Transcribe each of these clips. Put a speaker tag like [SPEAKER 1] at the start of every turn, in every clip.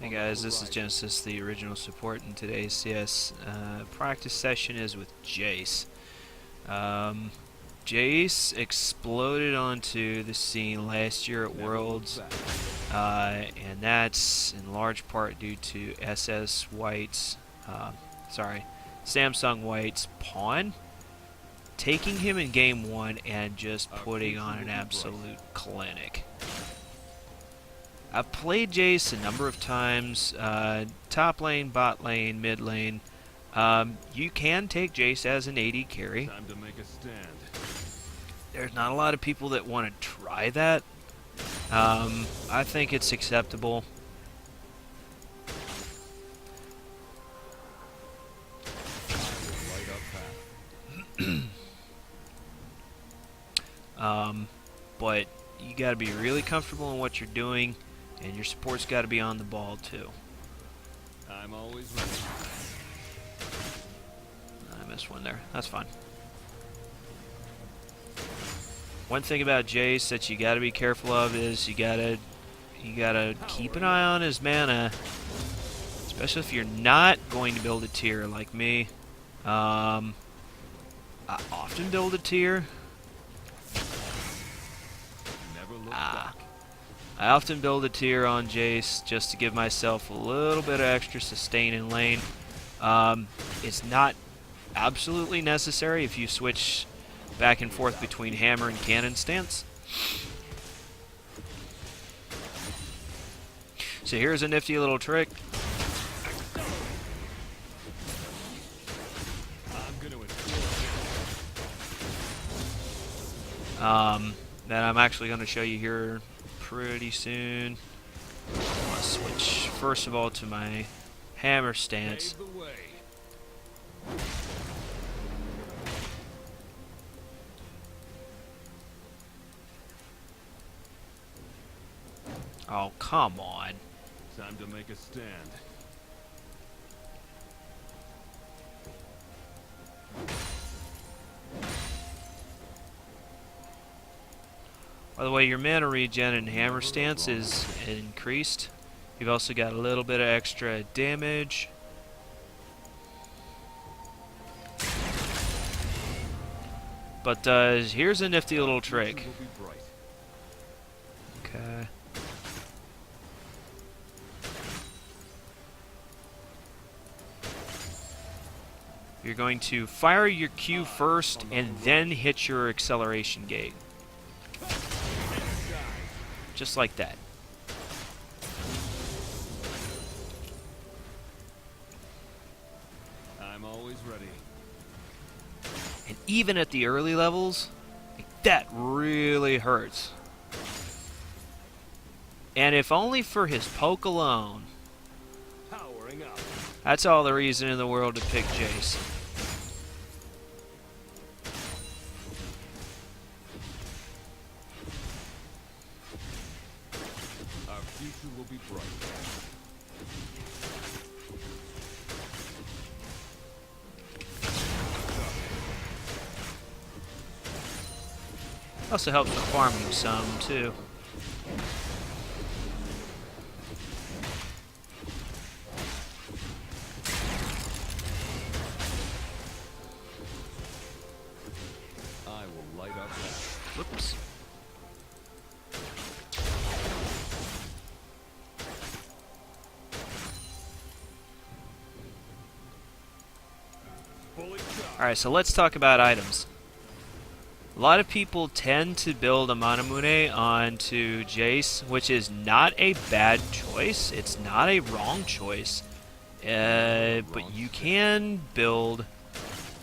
[SPEAKER 1] Hey guys, this is Genesis, the original support, and today's CS practice session is with Jayce. Jayce exploded onto the scene last year at Worlds, and that's in large part due to Samsung White's pawn taking him in game 1 and just putting on an absolute clinic. I've played Jayce a number of times, top lane, bot lane, mid lane. You can take Jayce as an AD carry.
[SPEAKER 2] Time to make a stand.
[SPEAKER 1] There's not a lot of people that want to try that. I think it's acceptable. But you got to be really comfortable in what you're doing. And your support's got to be on the ball, too.
[SPEAKER 2] I'm always ready.
[SPEAKER 1] I missed one there. That's fine. One thing about Jayce that you got to be careful of is you gotta keep an eye on his mana, especially if you're not going to build a tier like me. I often build a tier.
[SPEAKER 2] Never look back.
[SPEAKER 1] I often build a tier on Jayce just to give myself a little bit of extra sustain in lane. It's not absolutely necessary if you switch back and forth between hammer and cannon stance. So here's a nifty little trick. That I'm actually going to show you here pretty soon. I'm going to switch first of all to my hammer stance. Oh, come on.
[SPEAKER 2] Time to make a stand.
[SPEAKER 1] By the way, your mana regen and hammer stance is increased. You've also got a little bit of extra damage. But here's a nifty little trick. Okay. You're going to fire your Q first and then hit your acceleration gate. Just like that.
[SPEAKER 2] I'm always ready.
[SPEAKER 1] And even at the early levels, that really hurts. And if only for his poke alone,
[SPEAKER 2] Powering up.
[SPEAKER 1] that's all the reason in the world to pick Jayce.
[SPEAKER 2] Our future will be bright.
[SPEAKER 1] Also helps with farming some too.
[SPEAKER 2] I will light up that.
[SPEAKER 1] Whoops. Alright, so let's talk about items. A lot of people tend to build a Manamune onto Jayce, which is not a bad choice. It's not a wrong choice. But you can build,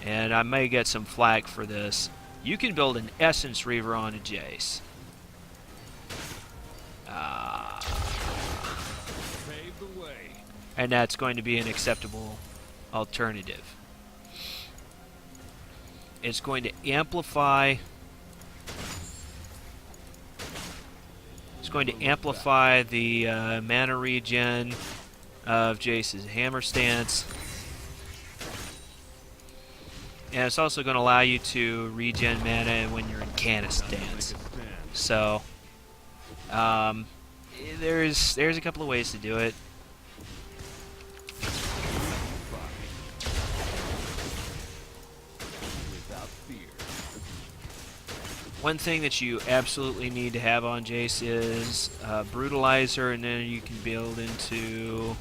[SPEAKER 1] and I may get some flack for this, you can build an Essence Reaver onto Jayce.
[SPEAKER 2] Pave the way.
[SPEAKER 1] And that's going to be an acceptable alternative. It's going to amplify. It's going to amplify the mana regen of Jayce's hammer stance, and it's also going to allow you to regen mana when you're in cannon stance. So there's a couple of ways to do it. One thing that you absolutely need to have on Jayce is Brutalizer, and then you can build into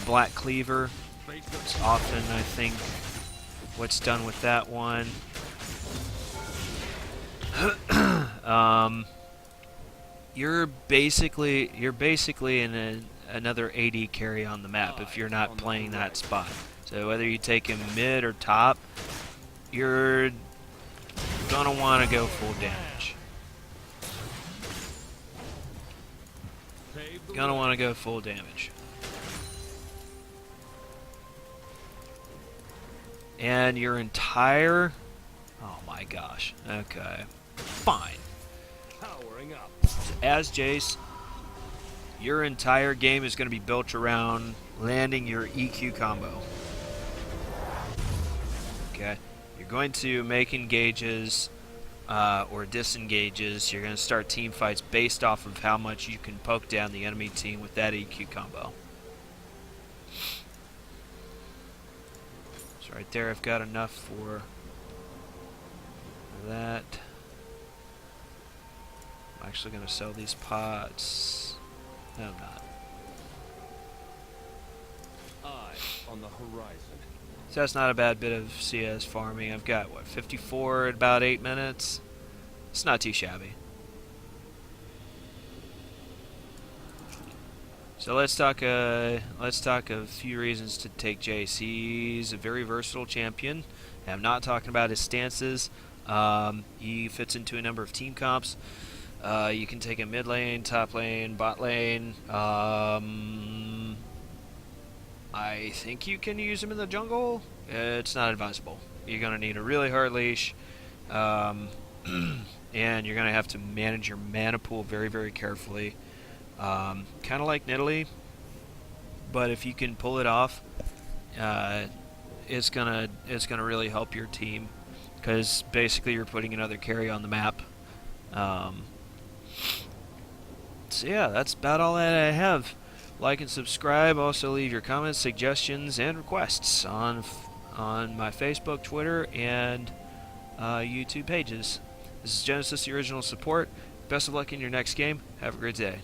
[SPEAKER 1] Black Cleaver. It's often, I think, what's done with that one. You're basically in another AD carry on the map if you're not playing that spot. So whether you take him mid or top, you're gonna want to go full damage. Gonna want to go full damage. And your entire... Oh my gosh. Okay. Fine.
[SPEAKER 2] Powering up.
[SPEAKER 1] As Jayce, your entire game is going to be built around landing your EQ combo. Okay? You're going to make engages or disengages. You're going to start team fights based off of how much you can poke down the enemy team with that EQ combo. So right there, I've got enough for that. I'm actually going to sell these pots. No, I'm not.
[SPEAKER 2] Eye on the horizon.
[SPEAKER 1] So that's not a bad bit of CS farming. I've got, what, 54 in about 8 minutes? It's not too shabby. So let's talk a few reasons to take Jayce. He's a very versatile champion. I'm not talking about his stances. He fits into a number of team comps. You can take him mid lane, top lane, bot lane. I think you can use him in the jungle. It's not advisable. You're going to need a really hard leash. And you're going to have to manage your mana pool very, very carefully. Kind of like Nidalee, but if you can pull it off, it's gonna really help your team, because basically you're putting another carry on the map. So yeah, that's about all that I have. Like and subscribe. Also leave your comments, suggestions, and requests on my Facebook, Twitter, and YouTube pages. This is Genesis, the original support. Best of luck in your next game. Have a great day.